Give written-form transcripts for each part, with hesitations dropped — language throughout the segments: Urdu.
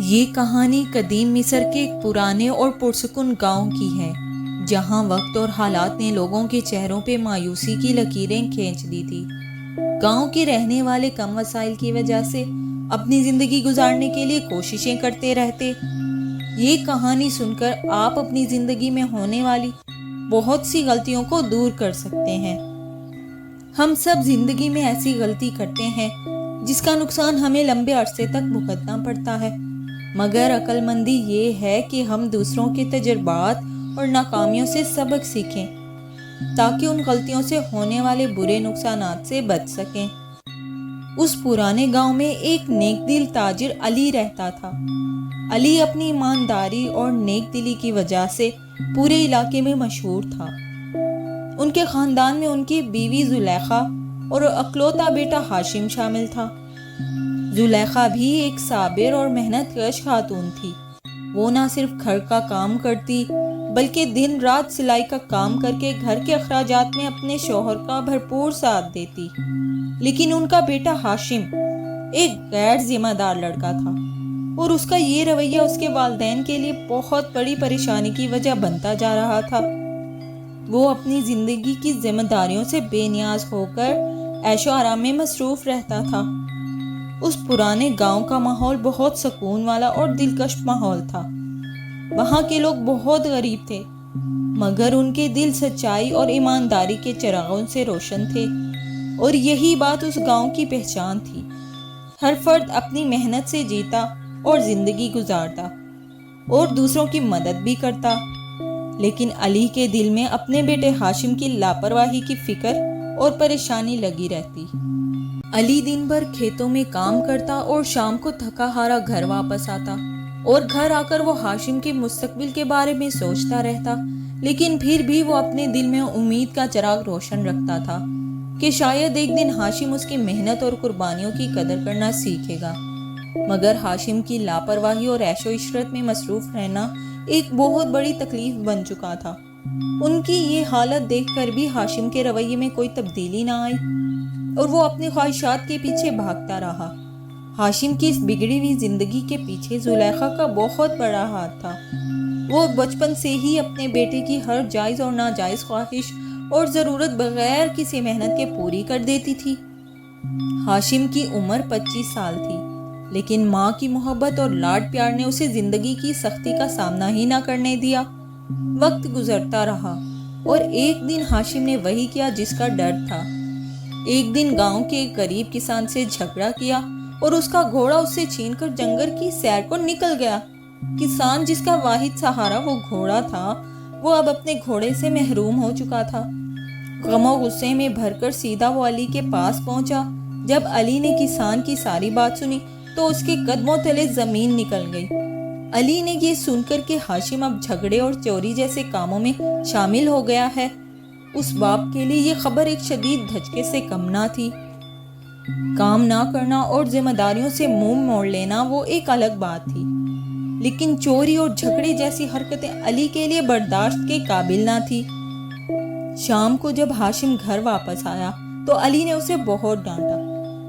یہ کہانی قدیم مصر کے ایک پرانے اور پرسکون گاؤں کی ہے، جہاں وقت اور حالات نے لوگوں کے چہروں پہ مایوسی کی لکیریں کھینچ دی تھی۔ گاؤں کے رہنے والے کم وسائل کی وجہ سے اپنی زندگی گزارنے کے لیے کوششیں کرتے رہتے۔ یہ کہانی سن کر آپ اپنی زندگی میں ہونے والی بہت سی غلطیوں کو دور کر سکتے ہیں۔ ہم سب زندگی میں ایسی غلطی کرتے ہیں جس کا نقصان ہمیں لمبے عرصے تک بھگتنا پڑتا ہے، مگر عقل مندی یہ ہے کہ ہم دوسروں کے تجربات اور ناکامیوں سے سبق سیکھیں تاکہ ان غلطیوں سے ہونے والے برے نقصانات سے بچ سکیں۔ اس پرانے گاؤں میں ایک نیک دل تاجر علی رہتا تھا۔ علی اپنی ایمانداری اور نیک دلی کی وجہ سے پورے علاقے میں مشہور تھا۔ ان کے خاندان میں ان کی بیوی زلیخا اور اکلوتا بیٹا ہاشم شامل تھا۔ زلیخا بھی ایک صابر اور محنت کش خاتون تھی۔ وہ نہ صرف گھر کا کام کرتی بلکہ دن رات سلائی کا کام کر کے گھر کے اخراجات میں اپنے شوہر کا بھرپور ساتھ دیتی۔ لیکن ان کا بیٹا ہاشم ایک غیر ذمہ دار لڑکا تھا اور اس کا یہ رویہ اس کے والدین کے لیے بہت بڑی پریشانی کی وجہ بنتا جا رہا تھا۔ وہ اپنی زندگی کی ذمہ داریوں سے بے نیاز ہو کر عیش و آرام میں مصروف رہتا تھا۔ اس پرانے گاؤں کا ماحول بہت سکون والا اور دلکش ماحول تھا۔ وہاں کے لوگ بہت غریب تھے، مگر ان کے دل سچائی اور ایمانداری کے چراغوں سے روشن تھے، اور یہی بات اس گاؤں کی پہچان تھی۔ ہر فرد اپنی محنت سے جیتا اور زندگی گزارتا اور دوسروں کی مدد بھی کرتا، لیکن علی کے دل میں اپنے بیٹے ہاشم کی لاپرواہی کی فکر اور پریشانی لگی رہتی۔ علی دن بھر کھیتوں میں کام کرتا اور شام کو تھکا ہارا گھر واپس آتا، اور گھر آ کر وہ ہاشم کے مستقبل کے بارے میں سوچتا رہتا، لیکن پھر بھی وہ اپنے دل میں امید کا چراغ روشن رکھتا تھا کہ شاید ایک دن ہاشم اس کی محنت اور قربانیوں کی قدر کرنا سیکھے گا۔ مگر ہاشم کی لاپرواہی اور عیش و عشرت میں مصروف رہنا ایک بہت بڑی تکلیف بن چکا تھا۔ ان کی یہ حالت دیکھ کر بھی ہاشم کے رویے میں کوئی تبدیلی نہ آئی اور وہ اپنی خواہشات کے پیچھے بھاگتا رہا۔ ہاشم کی اس بگڑی ہوئی زندگی کے پیچھے زلیخا کا بہت بڑا ہاتھ تھا۔ وہ بچپن سے ہی اپنے بیٹے کی ہر جائز اور ناجائز خواہش اور ضرورت بغیر کسی محنت کے پوری کر دیتی تھی۔ ہاشم کی عمر 25 سال تھی، لیکن ماں کی محبت اور لاڈ پیار نے اسے زندگی کی سختی کا سامنا ہی نہ کرنے دیا۔ وقت گزرتا رہا اور ایک دن ہاشم نے وہی کیا جس کا ڈر تھا۔ ایک دن گاؤں کے ایک غریب کسان سے جھگڑا کیا اور اس کا گھوڑا اسے چھین کر جنگل کی سیر کو نکل گیا۔ کسان جس کا واحد سہارا وہ گھوڑا تھا، وہ اب اپنے گھوڑے سے محروم ہو چکا تھا۔ غم و غصے میں بھر کر سیدھا وہ علی کے پاس پہنچا۔ جب علی نے کسان کی ساری بات سنی تو اس کے قدموں تلے زمین نکل گئی۔ علی نے یہ سن کر کہ ہاشم اب جھگڑے اور چوری جیسے کاموں میں شامل ہو گیا ہے، اس باپ کے لیے یہ خبر ایک شدید دھچکے سے کم نہ تھی۔ کام نہ کرنا اور ذمہ داریوں سے منہ موڑ لینا وہ ایک الگ بات تھی، لیکن چوری اور جھگڑے جیسی حرکتیں علی کے لیے برداشت کے قابل نہ تھی۔ شام کو جب ہاشم گھر واپس آیا تو علی نے اسے بہت ڈانٹا۔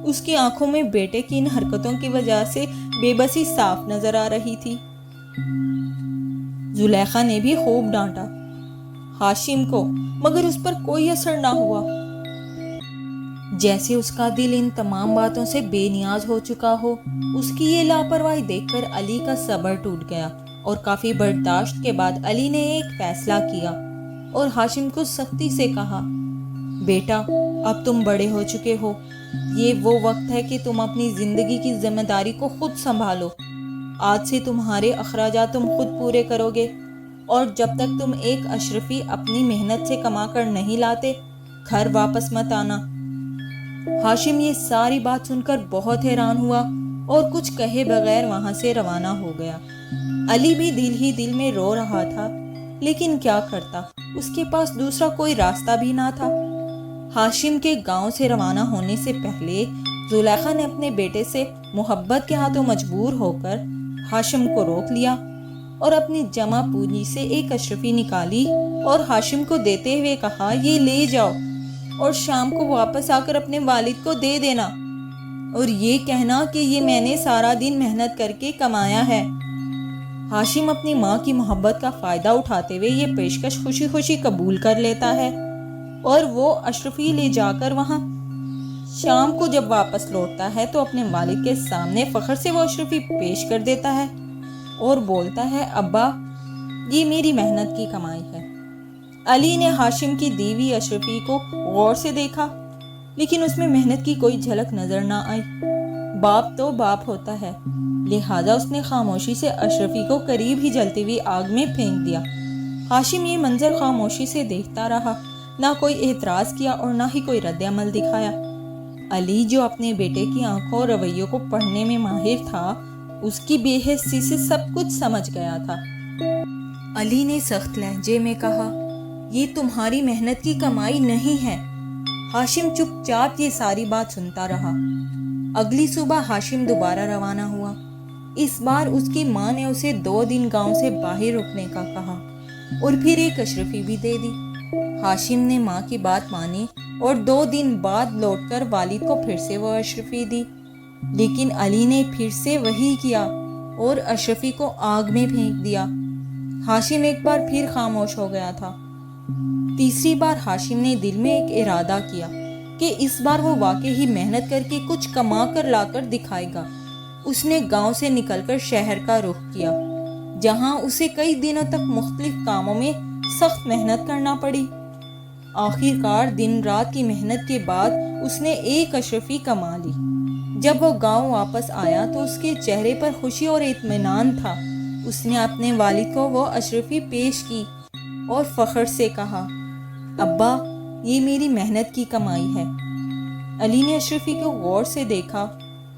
اس کی آنکھوں میں بیٹے کی ان حرکتوں کی وجہ سے بے بسی صاف نظر آ رہی تھی۔ زلیخا نے بھی خوب ڈانٹا ہاشم کو، مگر اس پر کوئی اثر نہ ہوا۔ جیسے اس کا دل ان تمام باتوں سے بے نیاز ہو چکا ہو۔ اس کی یہ لاپرواہی دیکھ کر علی کا صبر ٹوٹ گیا، اور کافی برداشت کے بعد علی نے ایک فیصلہ کیا اور ہاشم کو سختی سے کہا، بیٹا اب تم بڑے ہو چکے ہو، یہ وہ وقت ہے کہ تم اپنی زندگی کی ذمہ داری کو خود سنبھالو۔ آج سے تمہارے اخراجات تم خود پورے کرو گے، اور جب تک تم ایک اشرفی اپنی محنت سے کما کر نہیں لاتے، گھر واپس مت آنا۔ ہاشم یہ ساری بات سن کر بہت حیران ہوا اور کچھ کہے بغیر وہاں سے روانہ ہو گیا۔ علی بھی دل ہی دل میں رو رہا تھا، لیکن کیا کرتا، اس کے پاس دوسرا کوئی راستہ بھی نہ تھا۔ ہاشم کے گاؤں سے روانہ ہونے سے پہلے زلیخا نے اپنے بیٹے سے محبت کے ہاتھوں مجبور ہو کر ہاشم کو روک لیا اور اپنی جمع پونجی سے ایک اشرفی نکالی اور ہاشم کو دیتے ہوئے کہا، یہ لے جاؤ اور شام کو واپس آ کر اپنے والد کو دے دینا۔ اور یہ کہنا کہ یہ میں نے سارا دن محنت کر کے کمایا ہے۔ ہاشم اپنی ماں کی محبت کا فائدہ اٹھاتے ہوئے یہ پیشکش خوشی خوشی قبول کر لیتا ہے اور وہ اشرفی لے جا کر وہاں شام کو جب واپس لوٹتا ہے تو اپنے والد کے سامنے فخر سے وہ اشرفی پیش کر دیتا ہے اور بولتا ہے، ابا یہ میری محنت کی کمائی ہے۔ علی نے ہاشم کی دیوی اشرفی کو غور سے دیکھا لیکن اس میں محنت کی کوئی جھلک نظر نہ آئی۔ باپ تو باپ ہوتا ہے، لہٰذا اس نے خاموشی سے اشرفی کو قریب ہی جلتی ہوئی آگ میں پھینک دیا۔ ہاشم یہ منظر خاموشی سے دیکھتا رہا، نہ کوئی اعتراض کیا اور نہ ہی کوئی رد عمل دکھایا۔ علی جو اپنے بیٹے کی آنکھوں اور رویوں کو پڑھنے میں ماہر تھا، اس کی بے حسی سے سب کچھ سمجھ گیا تھا۔ علی نے سخت لہجے میں کہا، یہ تمہاری محنت کی کمائی نہیں ہے۔ ہاشم چپ چاپ یہ ساری بات سنتا رہا۔ اگلی صبح ہاشم دوبارہ روانہ ہوا۔ اس بار اس کی ماں نے اسے 2 دن گاؤں سے باہر رکنے کا کہا اور پھر ایک اشرفی بھی دے دی۔ ہاشم نے ماں کی بات مانی اور 2 دن بعد لوٹ کر والد کو پھر سے وہ اشرفی دی، لیکن علی نے پھر سے وہی کیا اور اشرفی کو آگ میں پھینک دیا۔ ہاشم ایک بار پھر خاموش ہو گیا تھا۔ تیسری بار ہاشم نے دل میں ایک ارادہ کیا کہ اس بار وہ واقعی محنت کر کے کچھ کما کر لا کر دکھائے گا۔ اس نے گاؤں سے نکل کر شہر کا رخ کیا، جہاں اسے کئی دنوں تک مختلف کاموں میں سخت محنت کرنا پڑی۔ آخر کار دن رات کی محنت کے بعد اس نے ایک اشرفی کما لی۔ جب وہ گاؤں واپس آیا تو اس کے چہرے پر خوشی اور اطمینان تھا۔ اس نے اپنے والد کو وہ اشرفی پیش کی اور فخر سے کہا، ابا یہ میری محنت کی کمائی ہے۔ علی نے اشرفی کو غور سے دیکھا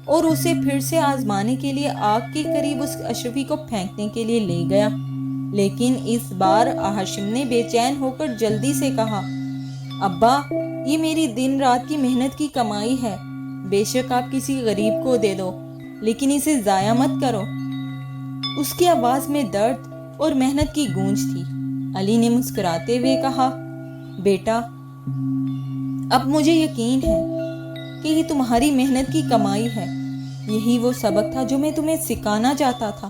اور اسے پھر سے آزمانے کے لیے آگ کے قریب اس اشرفی کو پھینکنے کے لیے لے گیا، لیکن اس بار ہاشم نے بے چین ہو کر جلدی سے کہا، ابا یہ میری دن رات کی محنت کی کمائی ہے، بے شک آپ کسی غریب کو دے دو لیکن اسے ضائع مت کرو۔ اس کی آواز میں درد اور محنت کی گونج تھی۔ علی نے مسکراتے ہوئے کہا، بیٹا اب مجھے یقین ہے کہ یہ تمہاری محنت کی کمائی ہے۔ یہی وہ سبق تھا جو میں تمہیں سکھانا چاہتا تھا۔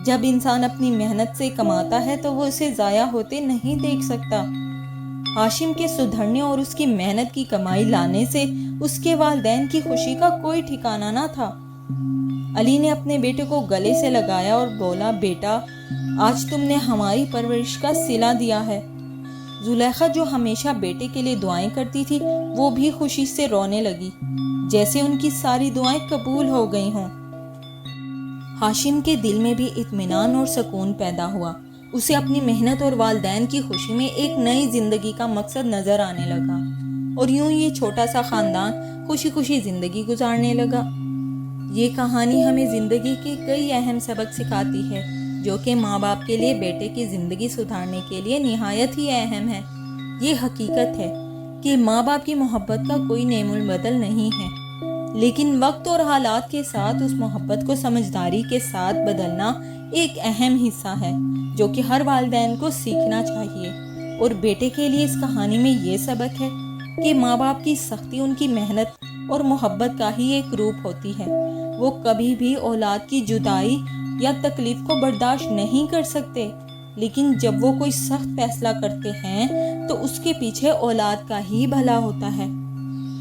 جب انسان اپنی محنت سے کماتا ہے تو وہ اسے ضائع ہوتے نہیں دیکھ سکتا۔ ہاشم کے سدھرنے اور اس کی محنت کی کمائی لانے سے اس کے والدین کی خوشی کا کوئی ٹھکانہ نہ تھا۔ علی نے اپنے بیٹے کو گلے سے لگایا اور بولا، بیٹا آج تم نے ہماری پرورش کا صلہ دیا ہے۔ زلیخا جو ہمیشہ بیٹے کے لیے دعائیں کرتی تھی، وہ بھی خوشی سے رونے لگی، جیسے ان کی ساری دعائیں قبول ہو گئی ہوں۔ ہاشم کے دل میں بھی اطمینان اور سکون پیدا ہوا۔ اسے اپنی محنت اور والدین کی خوشی میں ایک نئی زندگی کا مقصد نظر آنے لگا اور یوں یہ چھوٹا سا خاندان خوشی خوشی زندگی گزارنے لگا۔ یہ کہانی ہمیں زندگی کے کئی اہم سبق سکھاتی ہے، جو کہ ماں باپ کے لیے بیٹے کی زندگی سدھارنے کے لیے نہایت ہی اہم ہے۔ یہ حقیقت ہے کہ ماں باپ کی محبت کا کوئی نعم البدل نہیں ہے، لیکن وقت اور حالات کے ساتھ اس محبت کو سمجھداری کے ساتھ بدلنا ایک اہم حصہ ہے، جو کہ ہر والدین کو سیکھنا چاہیے۔ اور بیٹے کے لیے اس کہانی میں یہ سبق ہے کہ ماں باپ کی سختی ان کی محنت اور محبت کا ہی ایک روپ ہوتی ہے۔ وہ کبھی بھی اولاد کی جدائی یا تکلیف کو برداشت نہیں کر سکتے، لیکن جب وہ کوئی سخت فیصلہ کرتے ہیں تو اس کے پیچھے اولاد کا ہی بھلا ہوتا ہے۔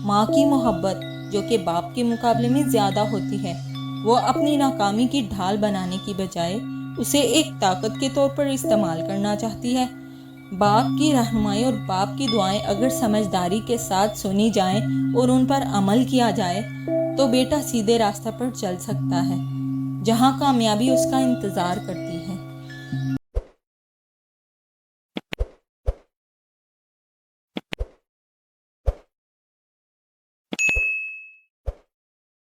ماں کی محبت جو کہ باپ کے مقابلے میں زیادہ ہوتی ہے، وہ اپنی ناکامی کی ڈھال بنانے کی بجائے اسے ایک طاقت کے طور پر استعمال کرنا چاہتی ہے۔ باپ کی رہنمائی اور باپ کی دعائیں اگر سمجھداری کے ساتھ سنی جائیں اور ان پر عمل کیا جائے تو بیٹا سیدھے راستہ پر چل سکتا ہے، جہاں کامیابی اس کا انتظار کرتی ہے۔